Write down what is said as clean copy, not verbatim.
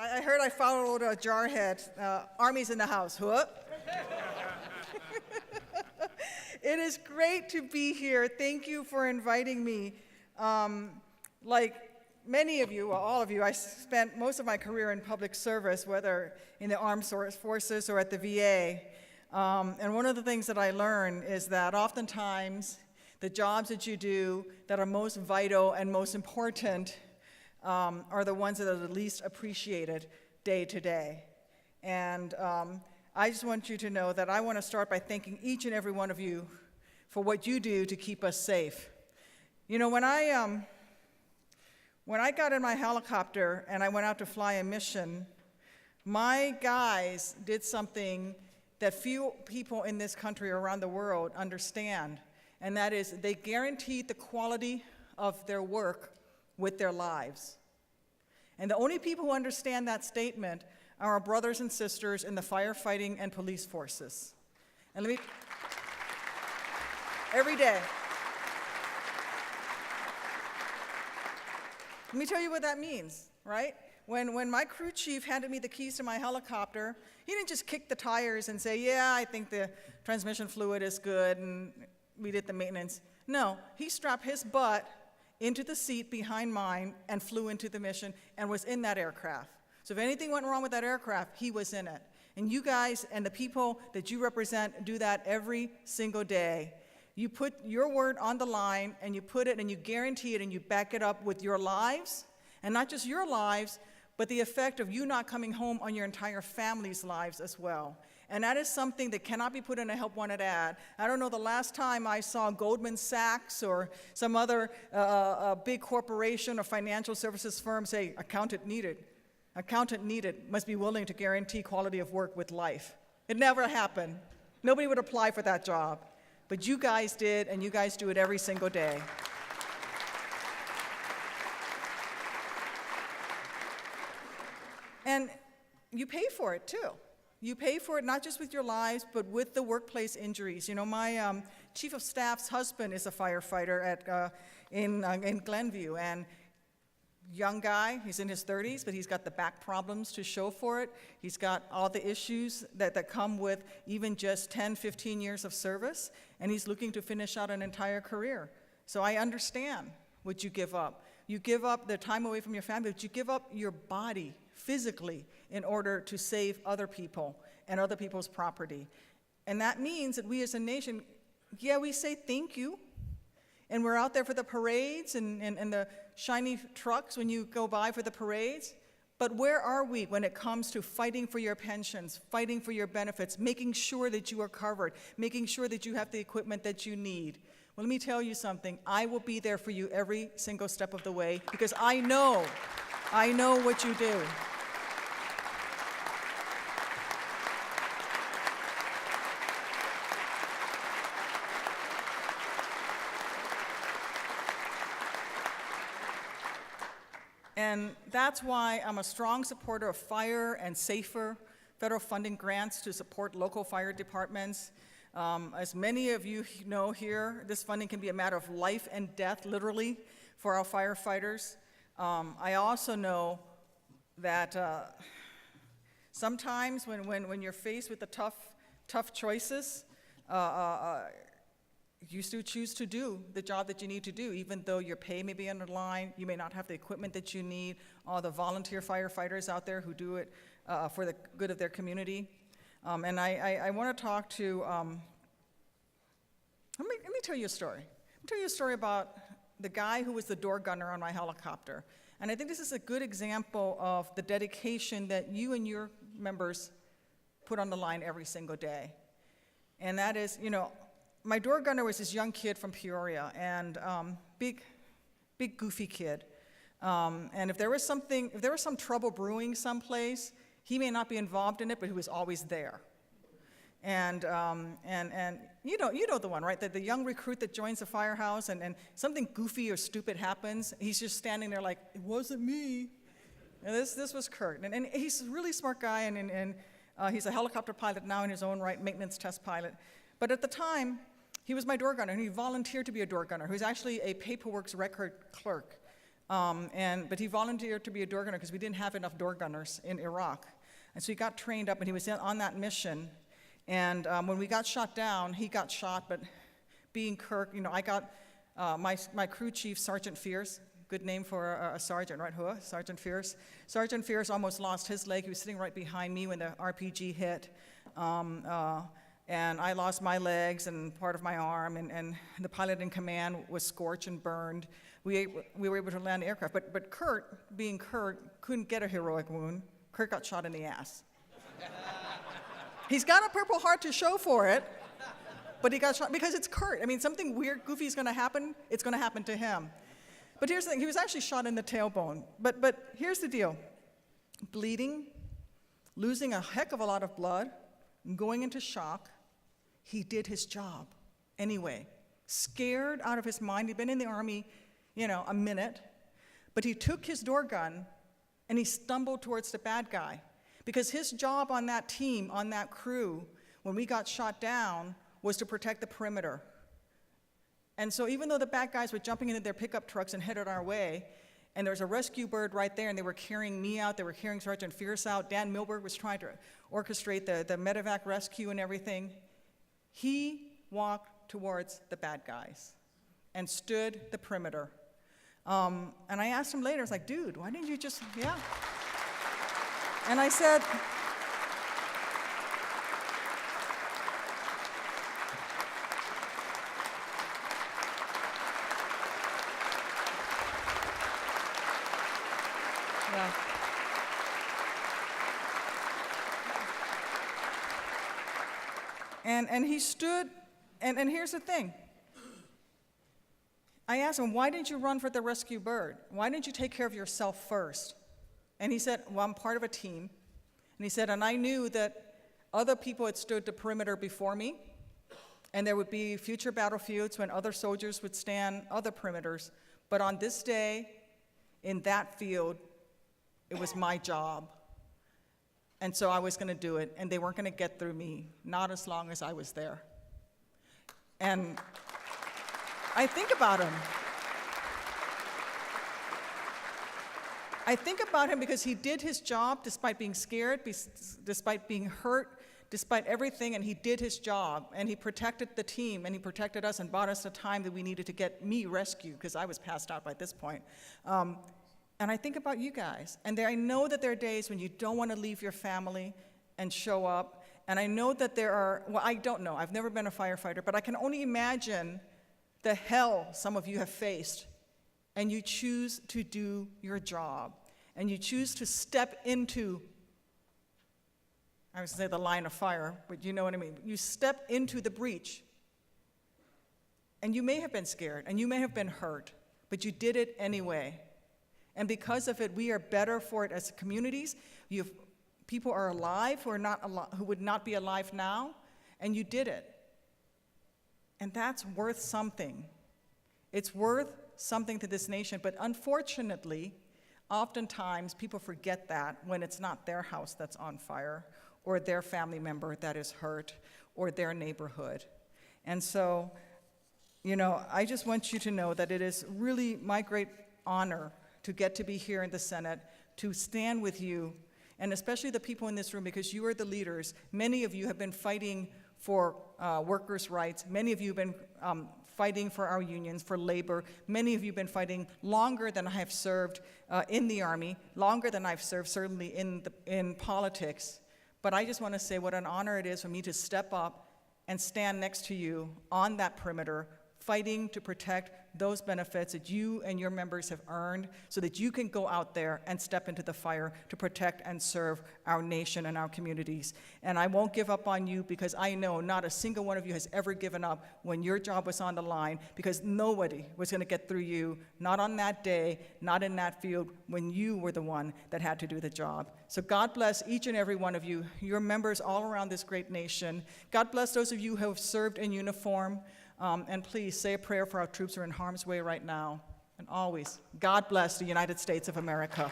I heard I followed a jarhead. Army's in the house. Huh? It is great to be here. Thank you for inviting me. Like many of you, well, all of you, I spent most of my career in public service, whether in the armed forces or at the VA. And one of the things that I learned is that oftentimes the jobs that you do that are most vital and most important are the ones that are the least appreciated day to day. And I just want you to know that I want to start by thanking each and every one of you for what you do to keep us safe. You know, when I got in my helicopter and I went out to fly a mission, my guys did something that few people in this country or around the world understand, and that is they guaranteed the quality of their work with their lives. And the only people who understand that statement are our brothers and sisters in the firefighting and police forces. And every day. Let me tell you what that means, right? When my crew chief handed me the keys to my helicopter, he didn't just kick the tires and say, yeah, I think the transmission fluid is good, and we did the maintenance. No, he strapped his butt into the seat behind mine and flew into the mission and was in that aircraft. So if anything went wrong with that aircraft, he was in it. And you guys and the people that you represent do that every single day. You put your word on the line, and you put it, and you guarantee it, and you back it up with your lives, and not just your lives, but the effect of you not coming home on your entire family's lives as well. And that is something that cannot be put in a help wanted ad. I don't know the last time I saw Goldman Sachs or some other big corporation or financial services firm say, accountant needed, must be willing to guarantee quality of work with life. It never happened. Nobody would apply for that job. But you guys did, and you guys do it every single day. And you pay for it, too. You pay for it not just with your lives, but with the workplace injuries. You know, my chief of staff's husband is a firefighter in Glenview, and young guy, he's in his 30s, but he's got the back problems to show for it. He's got all the issues that come with even just 10, 15 years of service, and he's looking to finish out an entire career. So I understand what you give up. You give up the time away from your family, but you give up your body physically in order to save other people and other people's property. And that means that we as a nation, yeah, we say thank you, and we're out there for the parades and the shiny trucks when you go by for the parades, but where are we when it comes to fighting for your pensions, fighting for your benefits, making sure that you are covered, making sure that you have the equipment that you need? Well, let me tell you something. I will be there for you every single step of the way because I know what you do. And that's why I'm a strong supporter of fire and safer federal funding grants to support local fire departments. As many of you know here, this funding can be a matter of life and death, literally, for our firefighters. I also know that sometimes when you're faced with the tough choices, you still choose to do the job that you need to do, even though your pay may be on the line, you may not have the equipment that you need, all the volunteer firefighters out there who do it for the good of their community. And I want to talk to, let me tell you a story. Let me tell you a story about the guy who was the door gunner on my helicopter. And I think this is a good example of the dedication that you and your members put on the line every single day. And that is, you know, my door gunner was this young kid from Peoria, and big goofy kid. And if there was some trouble brewing someplace, he may not be involved in it, but he was always there. And you know the one, right? The young recruit that joins the firehouse, and something goofy or stupid happens, he's just standing there like, it wasn't me. And this was Kurt, and he's a really smart guy, and he's a helicopter pilot now in his own right, maintenance test pilot. But at the time, he was my door gunner, and he volunteered to be a door gunner. He was actually a paperwork record clerk But he volunteered to be a door gunner because we didn't have enough door gunners in Iraq. And so he got trained up, and he was on that mission. And when we got shot down, he got shot, but being Kirk, I got my crew chief, Sergeant Fierce, good name for a sergeant, right, Hua? Sergeant Fierce. Sergeant Fierce almost lost his leg. He was sitting right behind me when the RPG hit. And I lost my legs and part of my arm, and the pilot in command was scorched and burned. We were able to land the aircraft, but Kurt, being Kurt, couldn't get a heroic wound. Kurt got shot in the ass. He's got a Purple Heart to show for it, but he got shot because it's Kurt. I mean, something weird, goofy is going to happen, it's going to happen to him. But here's the thing, he was actually shot in the tailbone. But here's the deal. Bleeding, losing a heck of a lot of blood, going into shock, he did his job anyway. Scared out of his mind, he'd been in the Army, a minute, but he took his door gun and he stumbled towards the bad guy. Because his job on that team, on that crew, when we got shot down, was to protect the perimeter. And so even though the bad guys were jumping into their pickup trucks and headed our way, and there was a rescue bird right there, and they were carrying me out, they were carrying Sergeant Fierce out, Dan Milberg was trying to orchestrate the medevac rescue and everything, he walked towards the bad guys and stood the perimeter. And I asked him later, I was like, dude, why didn't you just, yeah. And I said, yeah. And he stood, and here's the thing. I asked him, why didn't you run for the rescue bird? Why didn't you take care of yourself first? And he said, well, I'm part of a team. And he said, and I knew that other people had stood the perimeter before me, and there would be future battlefields when other soldiers would stand other perimeters. But on this day, in that field, it was my job. And so I was going to do it, and they weren't going to get through me, not as long as I was there. And I think about him. I think about him because he did his job despite being scared, despite being hurt, despite everything, and he did his job, and he protected the team, and he protected us and bought us the time that we needed to get me rescued, because I was passed out by this point. And I think about you guys, and I know that there are days when you don't want to leave your family and show up, and I know that there are, well, I don't know, I've never been a firefighter, but I can only imagine the hell some of you have faced, and you choose to do your job, and you choose to step into, I was going to say the line of fire, but you know what I mean. You step into the breach, and you may have been scared, and you may have been hurt, but you did it anyway. And because of it, we are better for it as communities. People are alive who would not be alive now, and you did it. And that's worth something. It's worth something to this nation, but unfortunately, oftentimes people forget that when it's not their house that's on fire, or their family member that is hurt, or their neighborhood. And so, I just want you to know that it is really my great honor to get to be here in the Senate, to stand with you, and especially the people in this room, because you are the leaders. Many of you have been fighting for workers' rights. Many of you have been fighting for our unions, for labor. Many of you have been fighting longer than I have served in the Army, longer than I've served certainly in politics. But I just want to say what an honor it is for me to step up and stand next to you on that perimeter, fighting to protect those benefits that you and your members have earned so that you can go out there and step into the fire to protect and serve our nation and our communities. And I won't give up on you, because I know not a single one of you has ever given up when your job was on the line, because nobody was going to get through you, not on that day, not in that field, when you were the one that had to do the job. So God bless each and every one of you, your members all around this great nation. God bless those of you who have served in uniform. And please say a prayer for our troops who are in harm's way right now. And always, God bless the United States of America.